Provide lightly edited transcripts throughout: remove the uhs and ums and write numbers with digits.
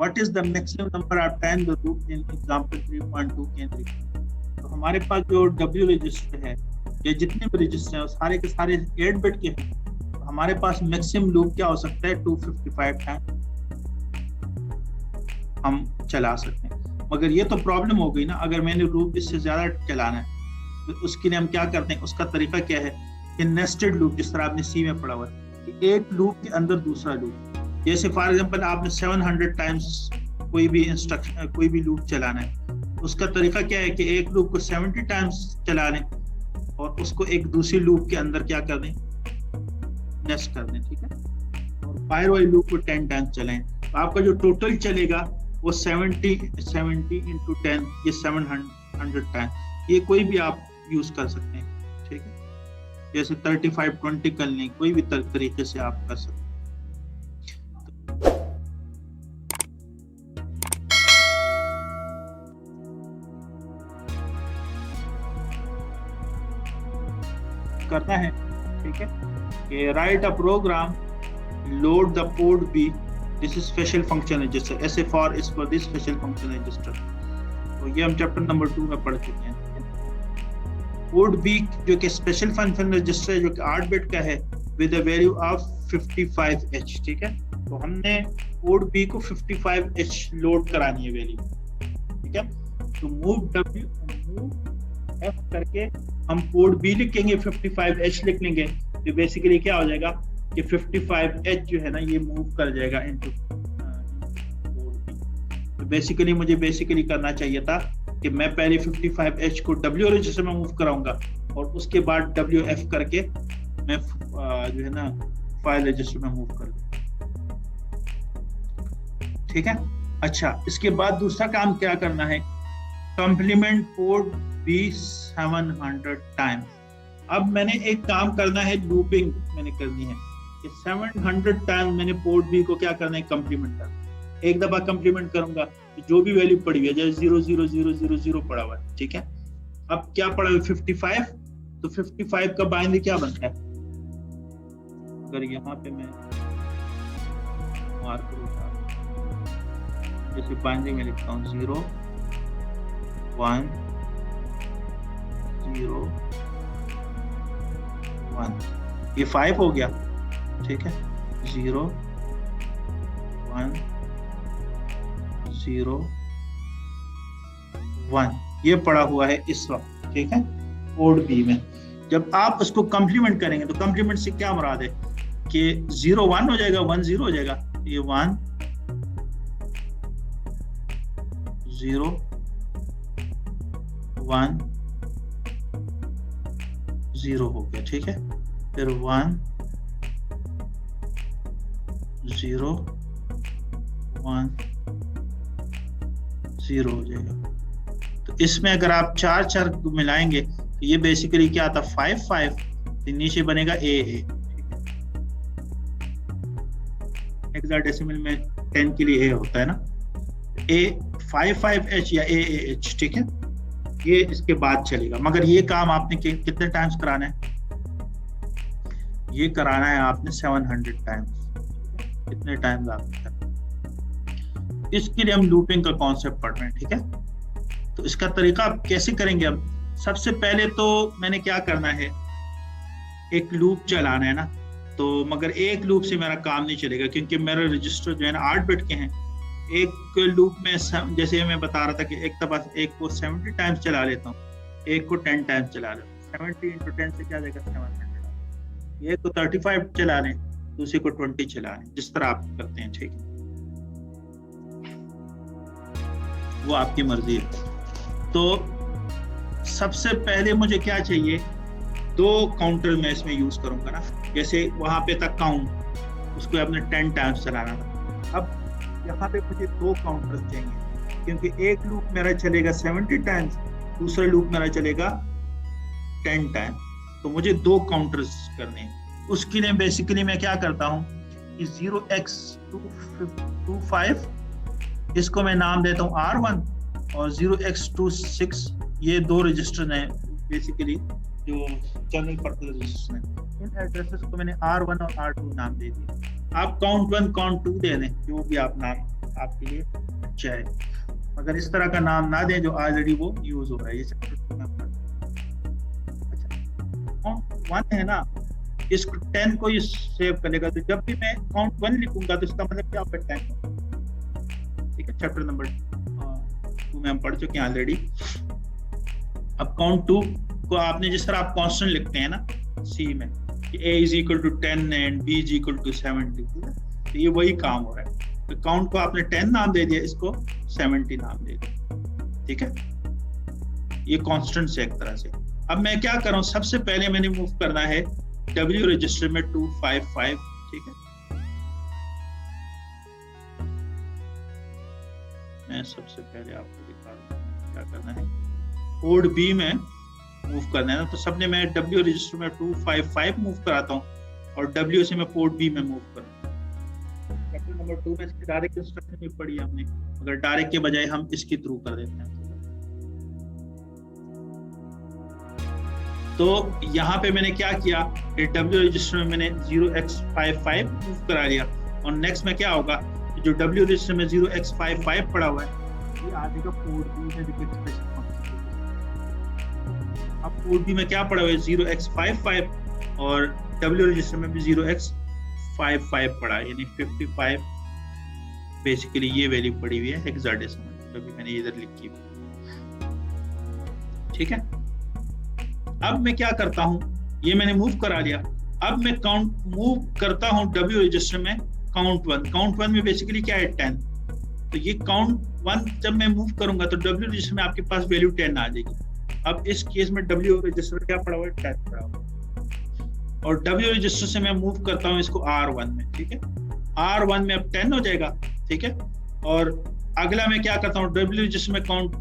What is the maximum number of time the loop in example 3.2 can repeat. तो हमारे पास जो W register है या जितने भी रजिस्टर हैं सारे के सारे 8 बिट के हैं, तो हमारे पास मैक्सिमम लूप क्या हो सकता है 255 टाइम हम चला सकते हैं। मगर ये तो प्रॉब्लम हो गई ना, अगर मैंने लूप इससे ज्यादा चलाना है तो उसके लिए हम क्या करते हैं, उसका तरीका क्या है कि नेस्टेड लूप, जिस तरह आपने सी में पढ़ा हुआ है कि एक लूप के अंदर दूसरा लूप। जैसे फॉर एग्जांपल आपने 700 टाइम्स कोई भी इंस्ट्रक्शन कोई भी लूप चलाना है, उसका तरीका क्या है कि एक लूप को 70 टाइम्स चला लें और उसको एक दूसरी लूप के अंदर क्या कर दें, नेस्ट कर दें, ठीक है। और फायर वाली लूप को 10 टाइम्स चलाएं, तो आपका जो टोटल चलेगा वो 70 into 10 ये 700 टाइम, ये कोई भी आप यूज कर सकते हैं, ठीक है। जैसे 35-20 कर लें, कोई भी तरीके से आप कर सकते हैं। करना है, ठीक है, कि write a program load the port B this is special function register, ऐसे for is for this special function register. तो ये हम चैप्टर नंबर 2 में पढ़ चुके हैं। पोर्ट बी जो कि स्पेशल फंक्शन रजिस्टर है, जो कि 8 बिट का है with a value of 55H, ठीक है। तो हमने पोर्ट बी को 55H लोड करानी है वैल्यू, ठीक है। तो मूव F करके हम पोर्ट बी लिखेंगे, 55H लिख लेंगे, तो बेसिकली क्या हो जाएगा कि 55H जो है ना ये मूव कर जाएगा इनटू पोर्ट बी। तो बेसिकली मुझे करना चाहिए था कि मैं पहले 55H को W रजिस्टर में मूव कराऊंगा और उसके बाद WF करके मैं जो है ना फाइल रजिस्टर में मूव कर दूंगा, ठीक है। अच्छा, इसके बाद दूसरा काम क्या करना है, कंप्लीमेंट पोर्ट बी 700 टाइम्स। अब मैंने एक काम करना है, लूपिंग मैंने करनी है कि 700 टाइम मैंने पोर्ट बी को क्या करना है, कंप्लीमेंट करना। एक दफा कंप्लीमेंट करूंगा तो जो भी वैल्यू पड़ी हुई है, जैसे 00000 पड़ा हुआ है, ठीक है। अब क्या पड़ा हुआ है 55, तो 55 का बाइनरी क्या बनता है, अगर यहाँ पे मैं मार्क करूंगा, जैसे बाइनरी में लिखता हूँ 0 1 0 1, ये 5 हो गया, ठीक है। 0 1 0 1 ये पड़ा हुआ है इस वक्त, ठीक है, पोर्ट बी में। जब आप उसको कंप्लीमेंट करेंगे तो कंप्लीमेंट से क्या मुराद है कि 0 1 हो जाएगा, 1 0 हो जाएगा, ये 1 0 1 0 हो गया, ठीक है। फिर 1 0 1 0 हो जाएगा। तो इसमें अगर आप 4 मिलाएंगे तो ये बेसिकली क्या आता, 5 5, तो नीचे बनेगा AA, ठीक है। हेक्साडेसिमल में 10 के लिए A होता है ना, A 55H या AAH, ठीक है। ये इसके बाद चलेगा, मगर ये काम आपने कितने टाइम्स कराना है, ये कराना है आपने 700 टाइम्स, कितने टाइम्स आपने करना। इसके लिए हम लूपिंग का कॉन्सेप्ट पढ़ रहे हैं, ठीक है। तो इसका तरीका आप कैसे करेंगे, हम सबसे पहले तो मैंने क्या करना है, एक लूप चलाना है ना, तो मगर एक लूप से मेरा काम नहीं चलेगा क्योंकि मेरा रजिस्टर जो है ना 8 बिट के हैं। एक लूप में जैसे मैं बता रहा था कि एक दफा एक को 70 टाइम्स चला लेता हूँ, एक को 10 टाइम्स चला लेता हूँ, 70 into 10 से क्या जाएगा 700। एक को 35 चला लें, दूसरे को 20 चला लें, जिस तरह आप करते हैं, ठीक है, वो आपकी मर्जी है। तो सबसे पहले मुझे क्या चाहिए, 2 काउंटर मैं इसमें यूज करूंगा ना, जैसे वहां पे था काउंट, उसको आपने 10 टाइम्स चलाना था। अब यहाँ पे मुझे 2 काउंटर्स चाहिए क्योंकि एक लूप मेरा चलेगा 70 टाइम्स, दूसरा लूप मेरा चलेगा 10 टाइम्स, तो मुझे 2 काउंटर्स करने हैं। उसके लिए बेसिकली मैं क्या करता हूँ कि 0x25 इसको मैं नाम देता हूँ R1 और 0x26 ये 2 रजिस्टर हैं बेसिकली जो जनरल पर्पस रजिस्टर हैं। इन एड्रेसेस को मैंने R1 और R2 नाम दे दिया। आप काउंट 1 काउंट 2 दे दें, जो भी आप नाम आपके लिए अच्छा है। अगर इस तरह का नाम ना दें जो ऑलरेडी वो यूज हो रहा है। ये चैप्टर 2 में अच्छा काउंट 1 है ना, इसको 10 को ये सेव करेगा, तो जब भी मैं काउंट 1 लिखूंगा तो इसका मतलब क्या होगा 10। ठीक है, चैप्टर नंबर 2 में हम पढ़ चुके हैं ऑलरेडी। अब काउंट 2 को आपने जिस तरह आप कांस्टेंट लिखते हैं ना सी में कि a is equal to 10 and b is equal to 70, तो ये वही काम हो रहा है। तो काउंट को आपने 10 नाम दे दिया, इसको 70 नाम दे दिया। ठीक है, ये कांस्टेंट से एक तरह से। अब मैं क्या कर रहा हूँ, सबसे पहले मैंने मूव करना है W रजिस्टर में 255। ठीक है, मैं सबसे पहले आपको दिखा रहा हूँ क्या करना है। पोर्ट B में मूव करना है ना, तो सबने मैं W रजिस्टर में 255 मूव कराता हूँ और W से मैं पोर्ट B में मूव करूँ। चैप्टर नंबर 2 में इसकी डायरेक्ट इंस्ट्रक्शन भी पढ़ी हमने, अगर डायरेक्ट के बजाय हम इसके थ्रू कर देते हैं। तो यहाँ पे मैंने क्या किया, W रजिस्टर में मैंने 0x55 मूव करा लिया और नेक्स्ट में क्या होगा, जो W रजिस्टर में 0x55 पड़ा हुआ है ये आ जाएगा पोर्ट B में। देखो एक्सप्रेशन अब पोर्ट B में क्या पड़ा हुआ है 0x55 और W रजिस्टर में भी 0x55 पड़ा है, यानी 55 बेसिकली ये वैल्यू पड़ी हुई है हेक्साडेसिमल, जो भी मैंने इधर लिखी हुई। ठीक है, अब मैं क्या करता हूं, ये मैंने मूव करा लिया। अब मैं काउंट मूव करता हूं W रजिस्टर में काउंट 1। काउंट 1 में बेसिकली क्या है 10, तो ये काउंट 1 जब मैं मूव करूंगा तो W रजिस्टर में आपके पास वैल्यू 10 आ जाएगी। अब इस केस में W रजिस्टर क्या पड़ा हुआ है 10 पड़ा हुआ है और W रजिस्टर से मैं मूव करता हूं इसको R1 में। ठीक है, R1 में अब 10 हो जाएगा। ठीक है, और अगला मैं क्या करता हूँ W रजिस्टर में काउंट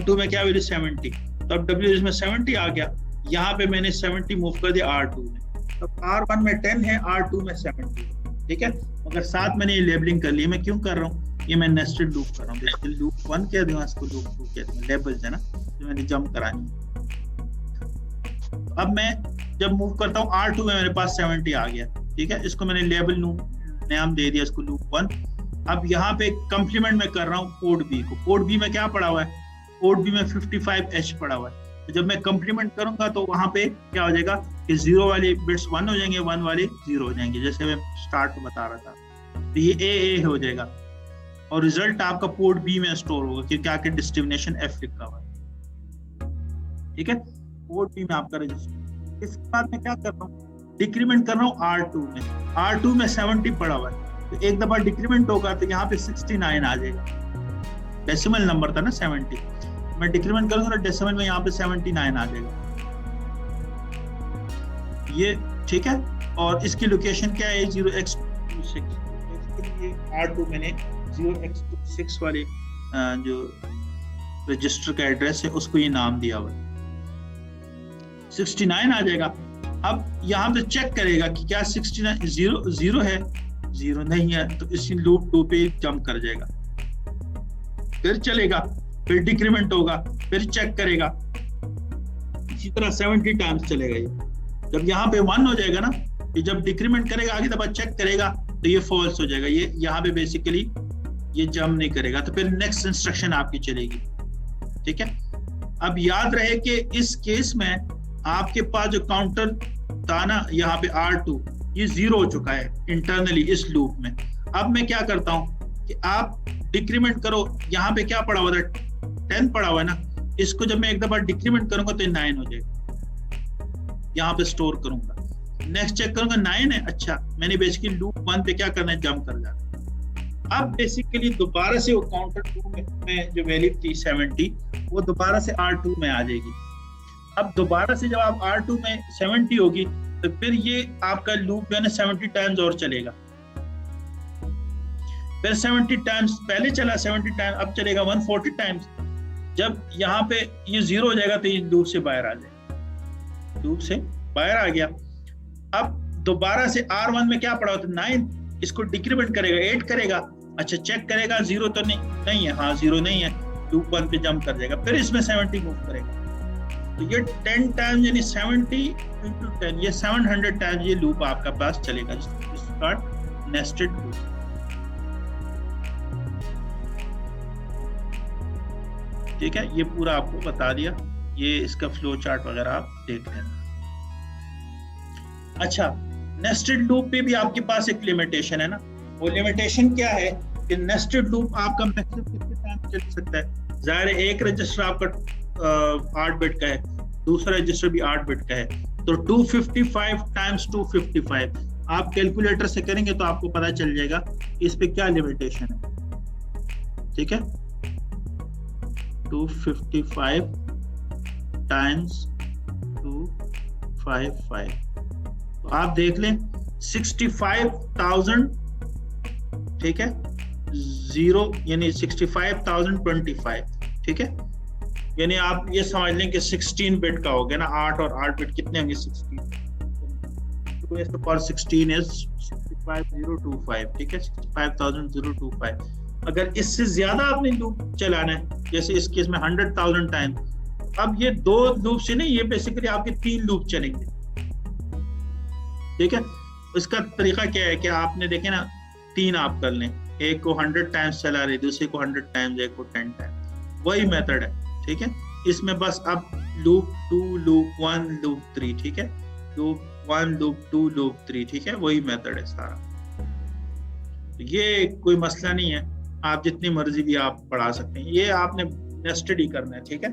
2 में क्या वैल्यू 70, तो अब W रजिस्टर में 70 आ गया। यहाँ पे मैंने 70 मूव कर दिया R2 में, तो R1 में 10 है, R2 में 70। ठीक है, मगर साथ मैंने ये लेबलिंग कर ली। मैं क्यों कर रहा हूँ, ये मैं नेस्टेड लूप कर रहा हूँ। बेसिकली लूप 1 कह दूंगा, इसको लूप 2 कह दूंगा, लेबल्स है ना जो मैंने जंप करानी है। तो अब मैं जब मूव करता हूँ R2 में मेरे पास 70 आ गया। ठीक है, इसको मैंने लेबल नाम दे दिया इसको लूप 1। अब यहाँ पे कंप्लीमेंट में कर रहा हूँ पोर्ट B को। पोर्ट B में क्या पड़ा हुआ है, पोर्ट B में 55H पड़ा हुआ है। तो जब मैं कंप्लीमेंट करूंगा तो वहां पे क्या हो जाएगा कि 0 वाले बिट्स 1 हो जाएंगे, 1 वाले 0 हो जाएंगे, जैसे मैं स्टार्ट में बता रहा था। तो ये A हो जाएगा और रिजल्ट आपका पोर्ट B में स्टोर होगा क्योंकि आके डेस्टिनेशन F लिखा हुआ है। ठीक है, पोर्ट B में आपका रजिस्टर। इसके बाद मैं क्या कर रहा हूँ, डिक्रीमेंट कर रहा हूँ R2 में। R2 में 70 पड़ा हुआ है, तो एक दफा डिक्रीमेंट होगा तो यहाँ पे 69 आ जाएगा। डेसिमल नंबर था ना 70, मैं डिक्रीमेंट करूंगा तो डेसिमल में यहाँ पे 79 आ जाएगा ये। ठीक है, और इसकी लोकेशन क्या है 0x26। ये R2 मैंने 0x26 वाले जो रजिस्टर का एड्रेस है उसको ये नाम दिया हुआ है। 69 आ जाएगा। अब यहाँ पे चेक करेगा कि क्या 69 0 है, 0 नहीं है, तो इसी लूप 2 पे जंप कर जाएगा, फिर चलेगा, फिर डिक्रीमेंट होगा, फिर चेक करेगा। इसी तरह 70 टाइम्स चलेगा ये। जब यहाँ पे 1 हो जाएगा ना, ये जब डिक्रीमेंट करेगा आगे दफा चेक करेगा तो ये फॉल्स हो जाएगा, ये यहाँ पे बेसिकली ये जंप नहीं करेगा, तो फिर नेक्स्ट इंस्ट्रक्शन आपकी चलेगी। ठीक है, अब याद रहे कि इस केस में आपके पास जो काउंटर था ना यहाँ पे R2 ये 0 हो चुका है इंटरनली इस लूप में। अब मैं क्या करता हूँ कि आप डिक्रीमेंट करो, यहाँ पे क्या पड़ा हुआ था 10 पड़ा हुआ है ना, इसको जब मैं एक दफा डिक्रीमेंट करूंगा तो 9 हो जाएगा, यहाँ पे स्टोर करूंगा। नेक्स्ट चेक करूंगा 9 है, अच्छा मैंने बेसिकली लूप 1 पे क्या करना है जंप कर जाना। अब बेसिकली दोबारा से वो काउंटर 2 में जो वैल्यू थी 70 वो दोबारा से R2 में आ जाएगी। अब दोबारा से जब आप R2 में 70 होगी तो फिर ये आपका लूप जो है ना 70 टाइम्स और चलेगा, फिर 70 टाइम्स पहले चला, 70 टाइम्स अब चलेगा 140 टाइम्स। जब यहाँ पे ये 0 हो जाएगा तो ये लूप से बाहर आ जाएगा, लूप से बाहर आ गया। अब दोबारा से R1 में क्या पड़ा होता है 9, इसको डिक्रीमेंट करेगा 8 करेगा, अच्छा चेक करेगा 0 तो नहीं है, हाँ 0 नहीं है, लूप 1 पे जंप कर जाएगा, फिर इसमें 70 मूव करेगा। तो ये 10 टाइम्स यानी 70 into 10 ये 700 टाइम्स ये लूप आपका पास चलेगा, जिसका नेस्टेड लूप। ठीक है, ये पूरा आपको बता दिया, ये इसका फ्लो चार्ट वगैरह आप देख लेना। अच्छा, नेस्टेड लूप पे भी आपके पास एक लिमिटेशन है ना, वो लिमिटेशन क्या है कि नेस्टेड लूप आपका मैक्सिमम कितने टाइम चल सकता है। जाहिर है एक रजिस्टर आपका 8 बिट का है, दूसरा रजिस्टर भी 8 बिट का है, तो 255 टाइम्स 255 आप कैलकुलेटर से करेंगे तो आपको पता चल जाएगा इस पे क्या लिमिटेशन है। ठीक है, 255 टाइम्स 255, तो आप देख लें 65,000, ठीक है, 0 यानी 65,025, ठीक है, यानी आप ये समझ लें कि 16 बिट का हो गया ना, 8 और 8 बिट कितने होंगे 16, पर 16 इज 65,025, ठीक है, 65,025। अगर इससे ज्यादा आपने लूप चलाना है, जैसे इस केस में 100,000 टाइम, अब ये 2 लूप से नहीं, ये बेसिकली आपके 3 लूप चलेंगे। ठीक है, इसका तरीका क्या है कि आपने देखे ना 3 आप कर लें, एक को 100 टाइम्स चला रहे, दूसरे को 100 टाइम्स, एक को 10 टाइम्स, वही मेथड है। ठीक है, इसमें बस अब लूप 2 लूप 1 लूप 3, ठीक है, लूप 1 लूप 2 लूप 3, ठीक है, वही मेथड है सारा। ये कोई मसला नहीं है, आप जितनी मर्जी भी आप पढ़ा सकते हैं, ये आपने नेस्टेड ही करना है। ठीक है।